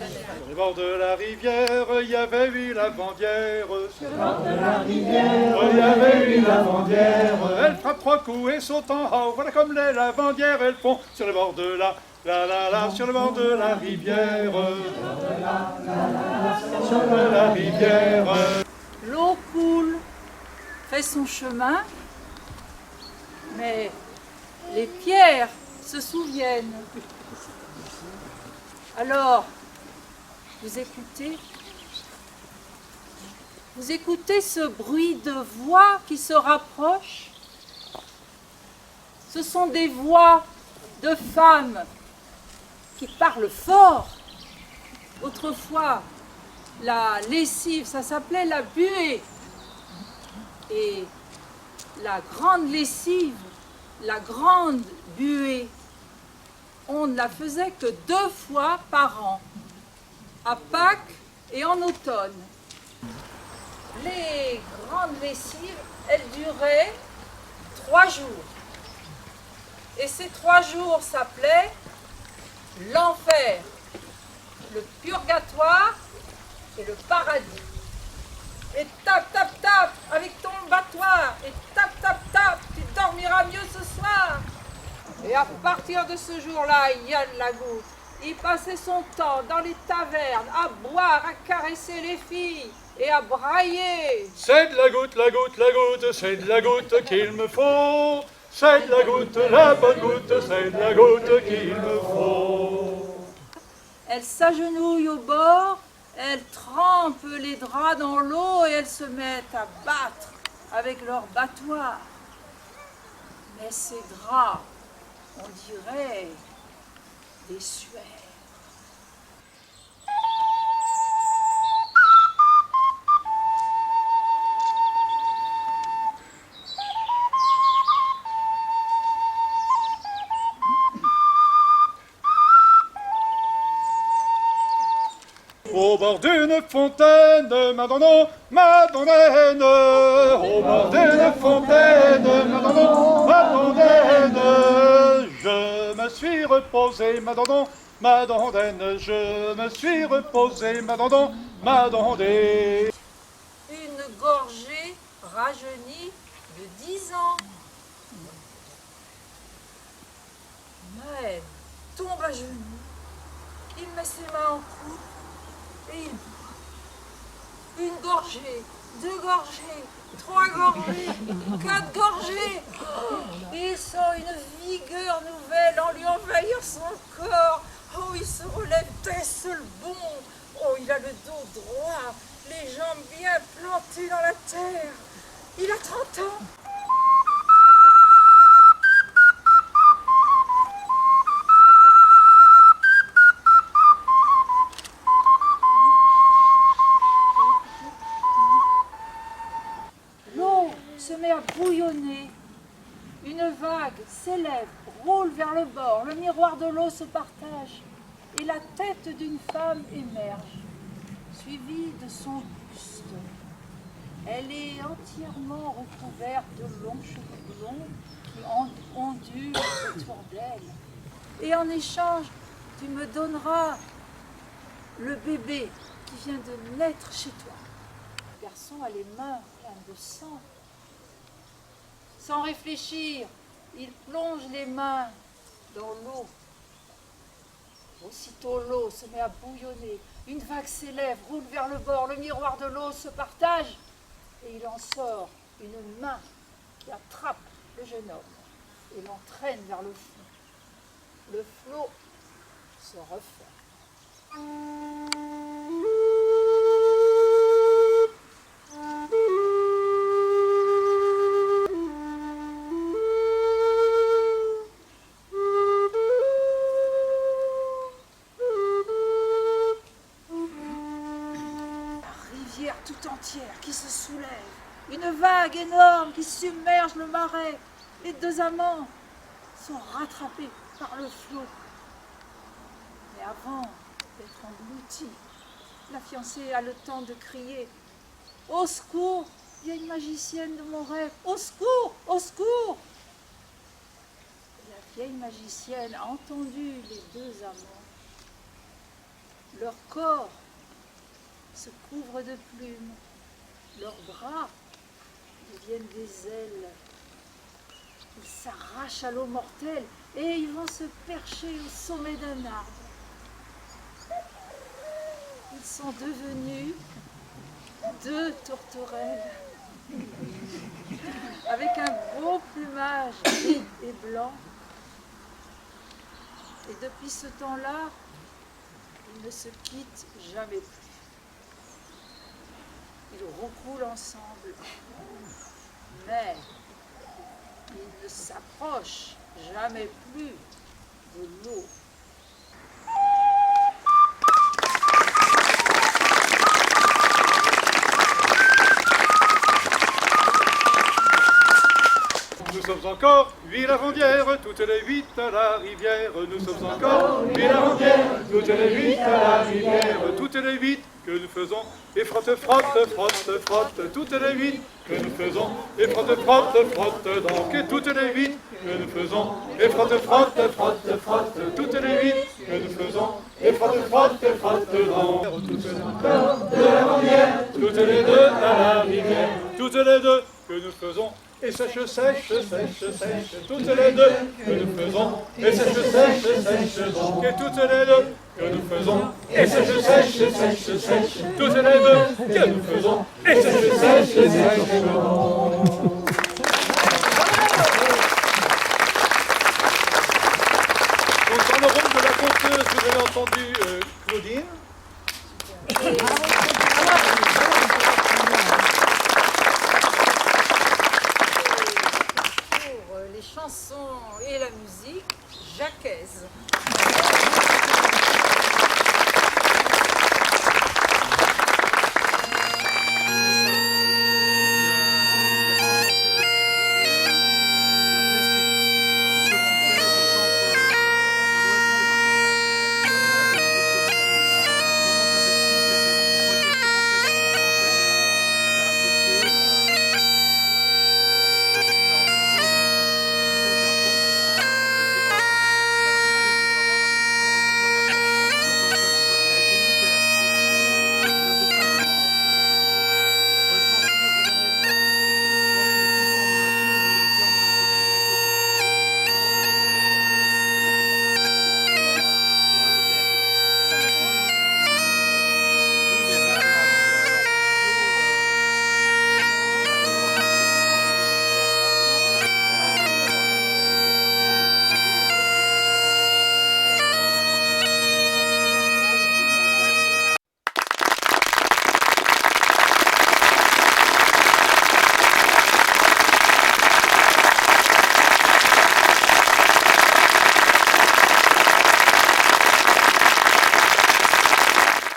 Sur le bord de la rivière, il y avait une lavandière. Sur le bord de la rivière, Il y avait une lavandière. Elle frappe 3 coups et saute en haut. Voilà comme les lavandières elles font. Sur le bord de sur le bord de la rivière. Sur la rivière. l'eau coule, fait son chemin, mais les pierres se souviennent. Alors, vous écoutez ce bruit de voix qui se rapproche. Ce sont des voix de femmes qui parlent fort. Autrefois, la lessive, ça s'appelait la buée. Et la grande lessive, la grande buée, on ne la faisait que 2 fois par an, à Pâques et en automne. Les grandes lessives, elles duraient 3 jours. Et ces 3 jours s'appelaient l'enfer, le purgatoire et le paradis. Et tape, tape, tape avec ton battoir. Et tape, tape, tape, tu dormiras mieux ce soir. Et à partir de ce jour-là, Yann Lagoutte, il passait son temps dans les tavernes à boire, à caresser les filles et à brailler. C'est de la goutte, la goutte, la goutte, c'est de la goutte qu'il me faut. C'est de la goutte, la bonne goutte, c'est de la goutte qu'il me faut. Elle s'agenouille au bord, elle trempe les draps dans l'eau et elles se mettent à battre avec leur battoir. Mais ces draps, on dirait des suaires. Au bord d'une fontaine, Madonna, Madonnène. Au bord d'une fontaine, Madonna, Madonnène. Je me suis reposé, Madonna, Madonnène. Je me suis reposé, Madonna, Madonnène. Une gorgée rajeunie de 10 ans. Maël tombe à genoux, il met ses mains en cou et il boit. Une gorgée, 2 gorgées, 3 gorgées, 4 gorgées. Il sent une vigueur nouvelle en lui envahir son corps. Oh, il se relève d'un seul bond. Oh, il a le dos droit, les jambes bien plantées dans la terre. Il a 30 ans. L'eau se met à bouillonner. Une vague s'élève, roule vers le bord. Le miroir de l'eau se partage. Et la tête d'une femme émerge, suivie de son buste. Elle est entièrement recouverte de longs cheveux blonds qui ondulent autour d'elle. Et en échange, tu me donneras le bébé qui vient de naître chez toi. Le garçon a les mains pleines de sang. Sans réfléchir, il plonge les mains dans l'eau. Aussitôt l'eau se met à bouillonner. Une vague s'élève, roule vers le bord. Le miroir de l'eau se partage. Et il en sort une main qui attrape le jeune homme et l'entraîne vers le fond. Le flot se refait. Tout entière qui se soulève, une vague énorme qui submerge le marais. Les 2 amants sont rattrapés par le flot. Mais avant d'être engloutis, la fiancée a le temps de crier « Au secours, vieille magicienne de mon rêve, au secours, au secours !» La vieille magicienne a entendu les 2 amants. Leur corps se couvre de plumes, leurs bras deviennent des ailes. Ils s'arrachent à l'eau mortelle et ils vont se percher au sommet d'un arbre. Ils sont devenus 2 tourterelles avec un beau plumage gris et blanc. Et depuis ce temps-là, ils ne se quittent jamais plus. Ils roucoulent ensemble, mais ils ne s'approchent jamais plus de l'eau. Nous sommes encore 8 lavandières, toutes les 8 à la rivière. Nous sommes encore 8 lavandières, toutes les 8 à la rivière. Toutes les 8 que nous faisons, et frotte, frotte, frotte, frotte. Toutes les 8 que nous faisons, et frotte, frotte, frotte. Donc, et toutes les 8 que nous faisons, et frotte, frotte, frotte, frotte. Toutes les 8 que nous faisons, et frotte, frotte, frotte. Donc, toutes les 2 lavandières, toutes les 2 à la rivière. Toutes les 2 que nous faisons, et sèche, sèche, sèche, sèche, toutes les 2 que nous faisons, et sèche, sèche, sèche, donc, et toutes les 2 que nous faisons, et sèche, sèche, sèche, sèche, toutes les 2 que nous faisons, et sèche, sèche, sèche, donc. Donc dans le rôle de la conteuse, vous avez entendu Claudine.